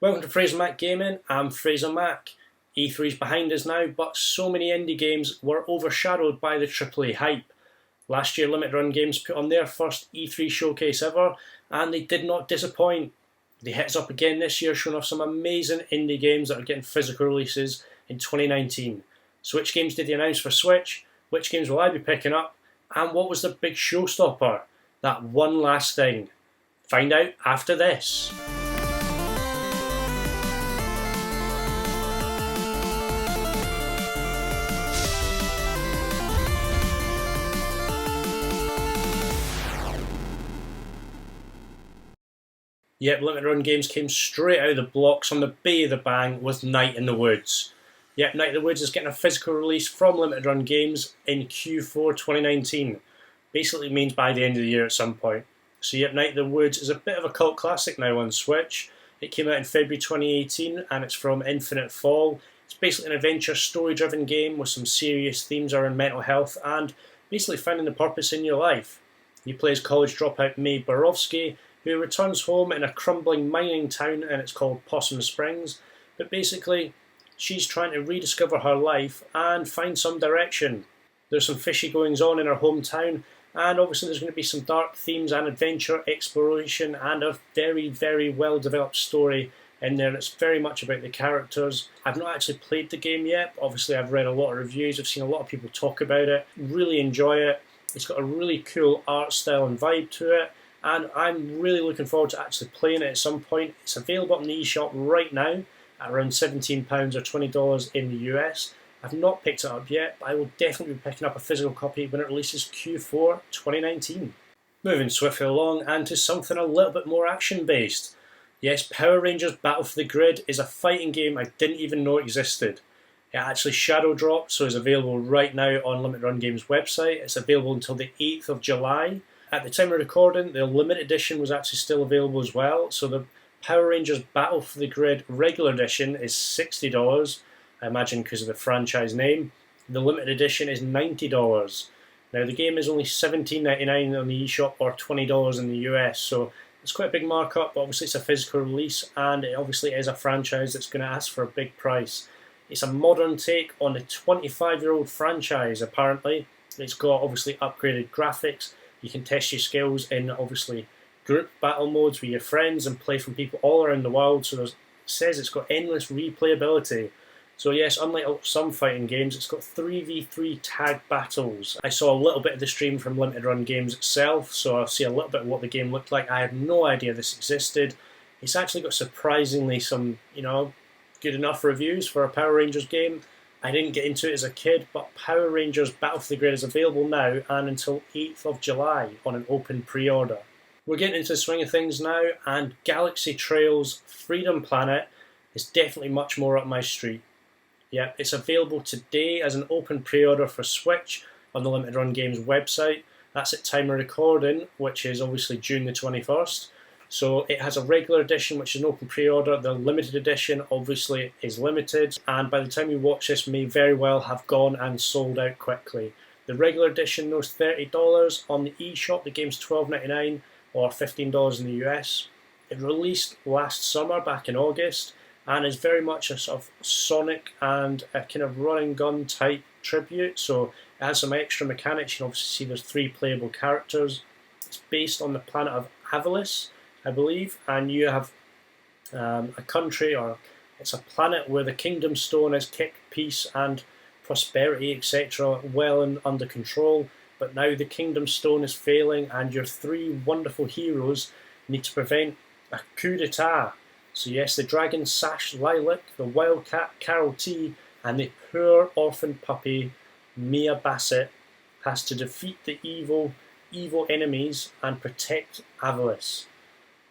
Welcome to Fraser Mac Gaming. I'm Fraser Mac. E3's behind us now, but so many indie games were overshadowed by the AAA hype. Last year, Limited Run Games put on their first E3 showcase ever, and they did not disappoint. They hit us up again this year, showing off some amazing indie games that are getting physical releases in 2019. So which games did they announce for Switch? Which games will I be picking up? And what was the big showstopper? That one last thing. Find out after this. Yep, Limited Run Games came straight out of the blocks on the bay of the bang with Night in the Woods. Yep, Night in the Woods is getting a physical release from Limited Run Games in Q4 2019. Basically means by the end of the year at some point. So yep, Night in the Woods is a bit of a cult classic now on Switch. It came out in February 2018 and it's from Infinite Fall. It's basically an adventure story-driven game with some serious themes around mental health and basically finding the purpose in your life. You play as college dropout Mae Borowski, who returns home in a crumbling mining town, and it's called Possum Springs. But basically, she's trying to rediscover her life and find some direction. There's some fishy goings on in her hometown, and obviously there's going to be some dark themes and adventure, exploration, and a very, very well developed story in there. It's very much about the characters. I've not actually played the game yet. Obviously, I've read a lot of reviews. I've seen a lot of people talk about it. Really enjoy it. It's got a really cool art style and vibe to it. And I'm really looking forward to actually playing it at some point. It's available on the eShop right now at around £17 or $20 in the US. I've not picked it up yet, but I will definitely be picking up a physical copy when it releases Q4 2019. Moving swiftly along and to something a little bit more action-based. Yes, Power Rangers Battle for the Grid is a fighting game I didn't even know existed. It actually shadow dropped, so it's available right now on Limited Run Games website. It's available until the 8th of July. At the time of recording, the limited edition was actually still available as well. So the Power Rangers Battle for the Grid regular edition is $60, I imagine because of the franchise name. The limited edition is $90. Now the game is only $17.99 on the eShop or $20 in the US, so it's quite a big markup, but obviously it's a physical release and it obviously is a franchise that's going to ask for a big price. It's a modern take on the 25-year-old franchise apparently. It's got obviously upgraded graphics. You can test your skills in obviously group battle modes with your friends and play from people all around the world. So it says it's got endless replayability. So yes, unlike some fighting games, it's got 3v3 tag battles. I saw a little bit of the stream from Limited Run Games itself, so I'll see a little bit of what the game looked like. I had no idea this existed. It's actually got surprisingly some, good enough reviews for a Power Rangers game. I didn't get into it as a kid, but Power Rangers Battle for the Grid is available now and until 8th of July on an open pre-order. We're getting into the swing of things now, and Galaxy Trails Freedom Planet is definitely much more up my street. Yep, it's available today as an open pre-order for Switch on the Limited Run Games website. That's at time of recording, which is obviously June the 21st. So it has a regular edition, which is an open pre-order. The limited edition obviously is limited, and by the time you watch this may very well have gone and sold out quickly. The regular edition though is $30 on the eShop. The game's $12.99 or $15 in the US. It released last summer, back in August, and is very much a sort of Sonic and a kind of run and gun type tribute. So it has some extra mechanics. You can obviously see there's 3 playable characters. It's based on the planet of Avalis, I believe, and you have a country, or it's a planet where the Kingdom Stone has kept peace and prosperity, etc., well and under control, but now the Kingdom Stone is failing and your 3 wonderful heroes need to prevent a coup d'etat. So yes, the dragon Sash Lilac, the wildcat Carol T, and the poor orphan puppy Mia Bassett has to defeat the evil enemies and protect Avalis.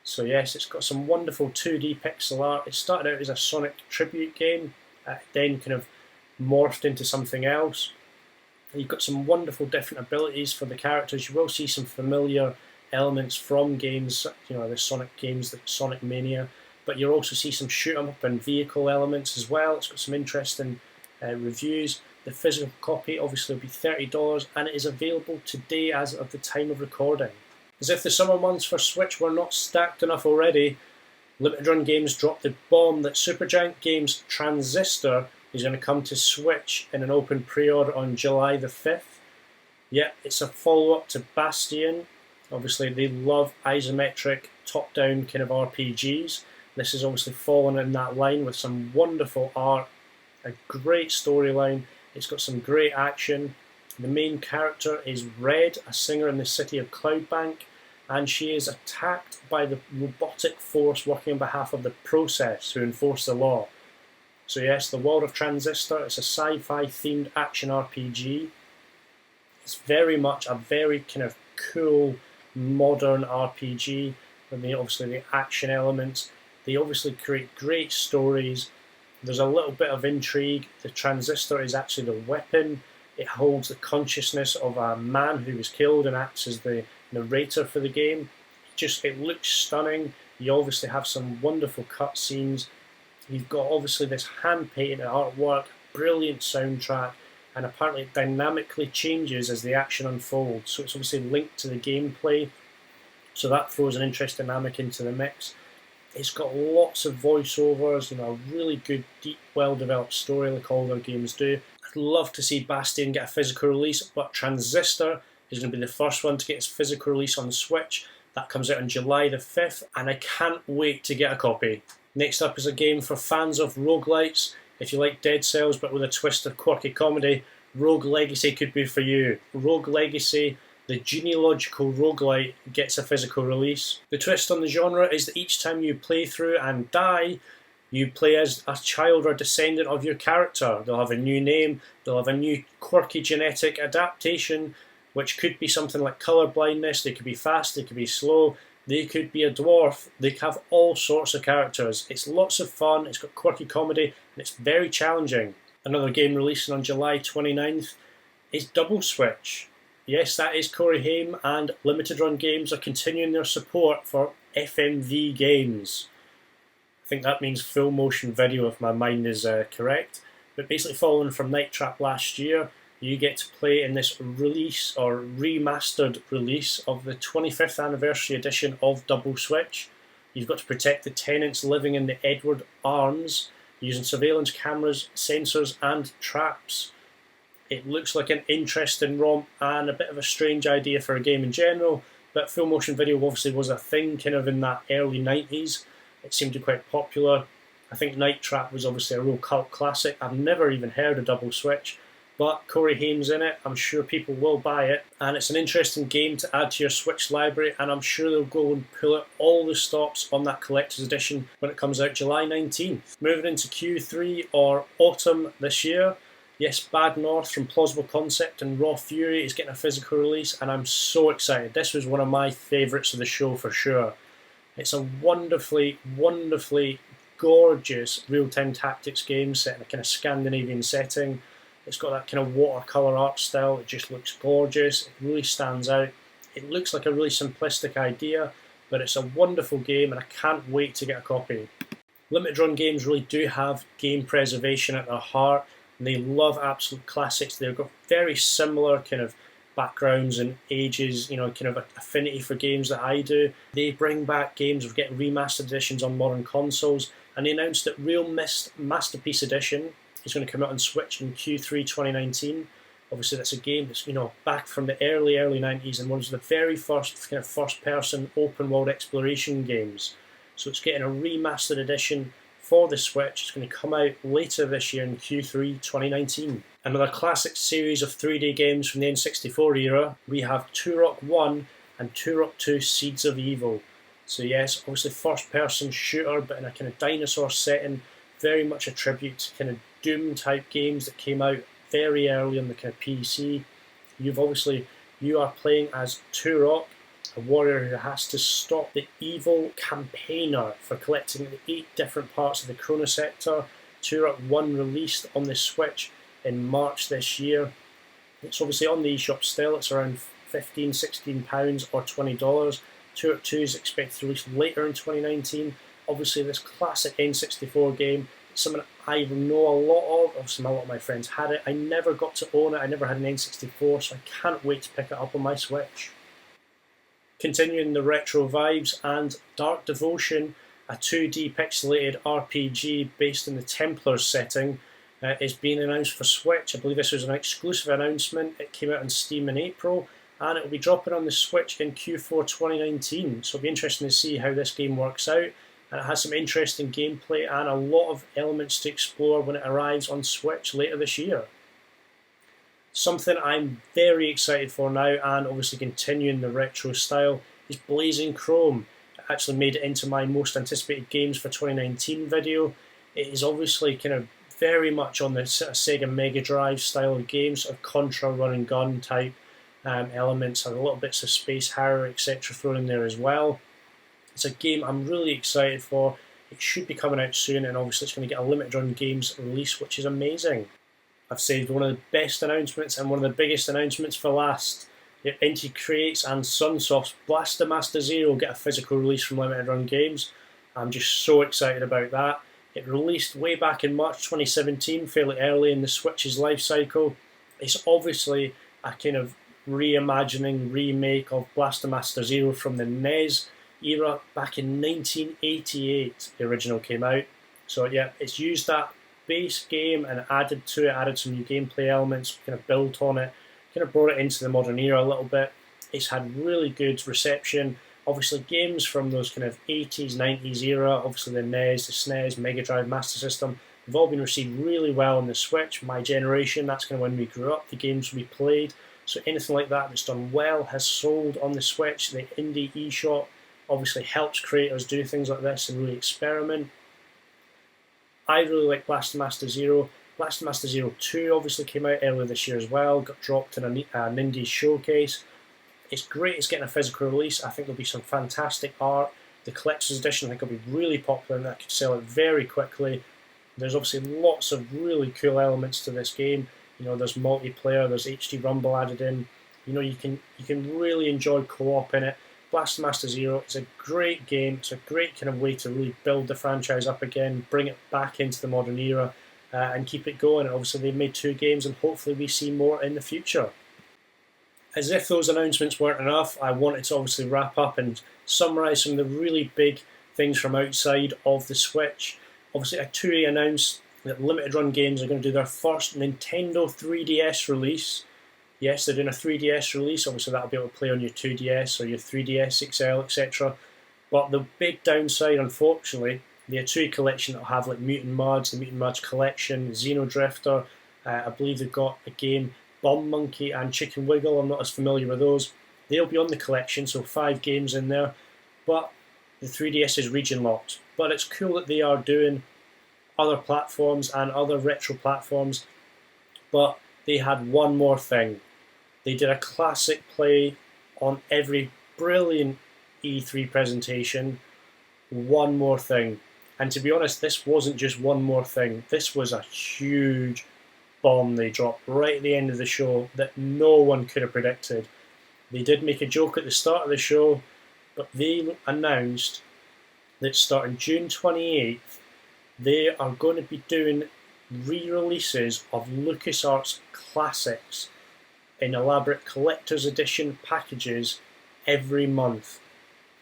So yes, it's got some wonderful 2D pixel art. It started out as a Sonic tribute game, then kind of morphed into something else. You've got some wonderful different abilities for the characters. You will see some familiar elements from games, the Sonic games, the Sonic Mania, but you'll also see some shoot 'em up and vehicle elements as well. It's got some interesting reviews. The physical copy obviously will be $30 and it is available today as of the time of recording. As if the summer months for Switch were not stacked enough already, Limited Run Games dropped the bomb that Supergiant Games Transistor is going to come to Switch in an open pre-order on July the 5th. Yeah, it's a follow-up to Bastion. Obviously, they love isometric, top-down kind of RPGs. This is obviously fallen in that line with some wonderful art, a great storyline. It's got some great action. The main character is Red, a singer in the city of Cloudbank, and she is attacked by the robotic force working on behalf of the Process, who enforce the law. So yes, the world of Transistor, it's a sci-fi themed action RPG. It's very much a very kind of cool, modern RPG. I mean, obviously the action elements. They obviously create great stories. There's a little bit of intrigue. The Transistor is actually the weapon. It holds the consciousness of a man who was killed and acts as the narrator for the game. It looks stunning. You obviously have some wonderful cutscenes. You've got obviously this hand-painted artwork, brilliant soundtrack, and apparently it dynamically changes as the action unfolds. So it's obviously linked to the gameplay. So that throws an interesting dynamic into the mix. It's got lots of voiceovers, a really good, deep, well-developed story like all their games do. I'd love to see Bastion get a physical release, but Transistor is going to be the first one to get its physical release on Switch. That comes out on July the 5th, and I can't wait to get a copy. Next up is a game for fans of roguelites. If you like Dead Cells but with a twist of quirky comedy, Rogue Legacy could be for you. Rogue Legacy, the genealogical roguelite, gets a physical release. The twist on the genre is that each time you play through and die, you play as a child or descendant of your character. They'll have a new name, they'll have a new quirky genetic adaptation, which could be something like colour blindness. They could be fast, they could be slow, they could be a dwarf. They have all sorts of characters. It's lots of fun, it's got quirky comedy, and it's very challenging. Another game releasing on July 29th is Double Switch. Yes, that is Corey Haim, and Limited Run Games are continuing their support for FMV games. I think that means full motion video if my mind is correct. But basically following from Night Trap last year, you get to play in this release or remastered release of the 25th anniversary edition of Double Switch. You've got to protect the tenants living in the Edward Arms using surveillance cameras, sensors and traps. It looks like an interesting romp and a bit of a strange idea for a game in general, but full motion video obviously was a thing kind of in that early 90s. It seemed to be quite popular. I think Night Trap was obviously a real cult classic. I've never even heard of Double Switch, but Corey Haim's in it. I'm sure people will buy it, and it's an interesting game to add to your Switch library, and I'm sure they'll go and pull out all the stops on that collector's edition when it comes out July 19th. Moving into Q3 or autumn this year, yes, Bad North from Plausible Concept and Raw Fury is getting a physical release, and I'm so excited. This was one of my favourites of the show for sure. It's a wonderfully, wonderfully gorgeous real-time tactics game set in a kind of Scandinavian setting. It's got that kind of watercolour art style. It just looks gorgeous. It really stands out. It looks like a really simplistic idea, but it's a wonderful game and I can't wait to get a copy. Limited Run Games really do have game preservation at their heart, and they love absolute classics. They've got very similar kind of backgrounds and ages, kind of affinity for games that I do. They bring back games, we're getting remastered editions on modern consoles, and they announced that Real Mist Masterpiece Edition is going to come out on Switch in Q3 2019. Obviously that's a game that's back from the early 90s and one of the very first kind of first-person open-world exploration games. So it's getting a remastered edition for the Switch. It's going to come out later this year in Q3 2019. Another classic series of 3D games from the N64 era. We have Turok 1 and Turok 2 Seeds of Evil. So yes, obviously first-person shooter, but in a kind of dinosaur setting. Very much a tribute to kind of Doom type games that came out very early on the kind of PC. You are playing as Turok, a warrior who has to stop the evil campaigner for collecting the 8 different parts of the Chronosector. Turok 1 released on the Switch in March this year. It's obviously on the eShop still. It's around £15, £16 or $20. Turok 2 is expected to release later in 2019. Obviously this classic N64 game, it's something I know a lot of. Obviously a lot of my friends had it. I never got to own it. I never had an N64, so I can't wait to pick it up on my Switch. Continuing the retro vibes, and Dark Devotion a 2D pixelated RPG based in the Templars setting is being announced for Switch. I believe this was an exclusive announcement. It came out on Steam in April, and it will be dropping on the Switch in Q4 2019. So it'll be interesting to see how this game works out. And it has some interesting gameplay and a lot of elements to explore when it arrives on Switch later this year. Something I'm very excited for now, and obviously continuing the retro style, is Blazing Chrome. It actually made it into my most anticipated games for 2019 video. It is obviously kind of very much on the Sega Mega Drive style of games, sort of Contra run and gun type elements, and a little bits of Space Harrier, etc. thrown in there as well. It's a game I'm really excited for. It should be coming out soon, and obviously it's going to get a limited run games release, which is amazing. I've saved one of the best announcements and one of the biggest announcements for last. Inti Creates and Sunsoft's Blaster Master Zero get a physical release from Limited Run Games. I'm just so excited about that. It released way back in March 2017, fairly early in the Switch's life cycle. It's obviously a kind of reimagining, remake of Blaster Master Zero from the NES era back in 1988. The original came out. So yeah, it's used that base game and added to it, added some new gameplay elements, kind of built on it, kind of brought it into the modern era a little bit. It's had really good reception. Obviously games from those kind of 80s, 90s era, obviously the NES, the SNES, Mega Drive, Master System, they've all been received really well on the Switch. My generation, that's kind of when we grew up, the games we played. So anything like that that's done well has sold on the Switch. The Indie eShop obviously helps creators do things like this and really experiment. I really like Blaster Master Zero. Blaster Master Zero 2 obviously came out earlier this year as well, got dropped in an indie showcase. It's great it's getting a physical release. I think there'll be some fantastic art. The collector's edition I think will be really popular and that could sell it very quickly. There's obviously lots of really cool elements to this game. You know, there's multiplayer, there's HD Rumble added in. You know, you can really enjoy co-op in it. Blaster Master Zero is a great game. It's a great kind of way to really build the franchise up again, bring it back into the modern era, and keep it going. And obviously they've made 2 games, and hopefully we see more in the future. As if those announcements weren't enough, I wanted to obviously wrap up and summarise some of the really big things from outside of the Switch. Obviously, Aturi announced that Limited Run Games are going to do their first Nintendo 3DS release. Yes, they're doing a 3DS release. Obviously, that'll be able to play on your 2DS or your 3DS XL, etc. But the big downside, unfortunately, the Aturi collection that will have like Mutant Mudds, the Mutant Mudds collection, Xenodrifter. I believe they've got a game, Bomb Monkey and Chicken Wiggle. I'm not as familiar with those. They'll be on the collection, so 5 games in there. But the 3DS is region locked. But it's cool that they are doing other platforms and other retro platforms. But they had one more thing. They did a classic play on every brilliant E3 presentation. One more thing. And to be honest, this wasn't just one more thing. This was a huge bomb they dropped right at the end of the show that no one could have predicted. They did make a joke at the start of the show, but they announced that starting June 28th, they are going to be doing re-releases of LucasArts classics in elaborate collector's edition packages every month.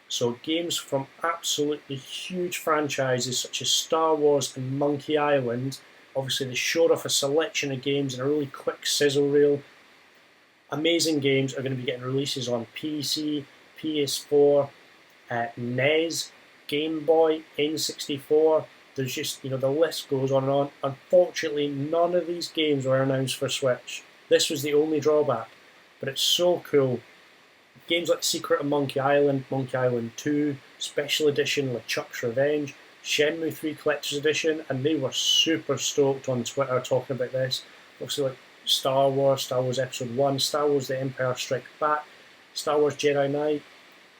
So games from absolutely huge franchises such as Star Wars and Monkey Island. Obviously they showed off a selection of games in a really quick sizzle reel. Amazing games are going to be getting releases on PC, PS4, NES, Game Boy, N64. There's just, you know, the list goes on and on. Unfortunately, none of these games were announced for Switch. This was the only drawback, but it's so cool. Games like Secret of Monkey Island 2, Special Edition LeChuck's Revenge, Shenmue 3 Collector's Edition, and they were super stoked on Twitter talking about this. Obviously like Star Wars Episode 1, Star Wars The Empire Strikes Back, Star Wars Jedi Knight,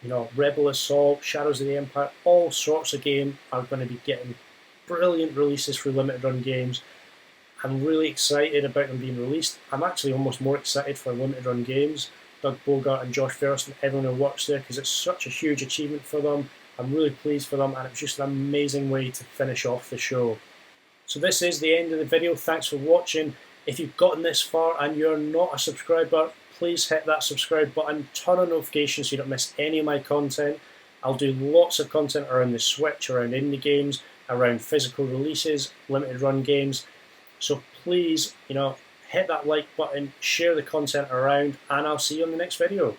you know, Rebel Assault, Shadows of the Empire, all sorts of games are going to be getting brilliant releases for Limited Run Games. I'm really excited about them being released. I'm actually almost more excited for Limited Run Games, Doug Bogart and Josh Ferris and everyone who works there, because it's such a huge achievement for them. I'm really pleased for them, and it's just an amazing way to finish off the show. So this is the end of the video. Thanks for watching. If you've gotten this far and you're not a subscriber, please hit that subscribe button, turn on notifications so you don't miss any of my content. I'll do lots of content around the Switch, around indie games, around physical releases, limited run games. So please, hit that like button, share the content around, and I'll see you on the next video.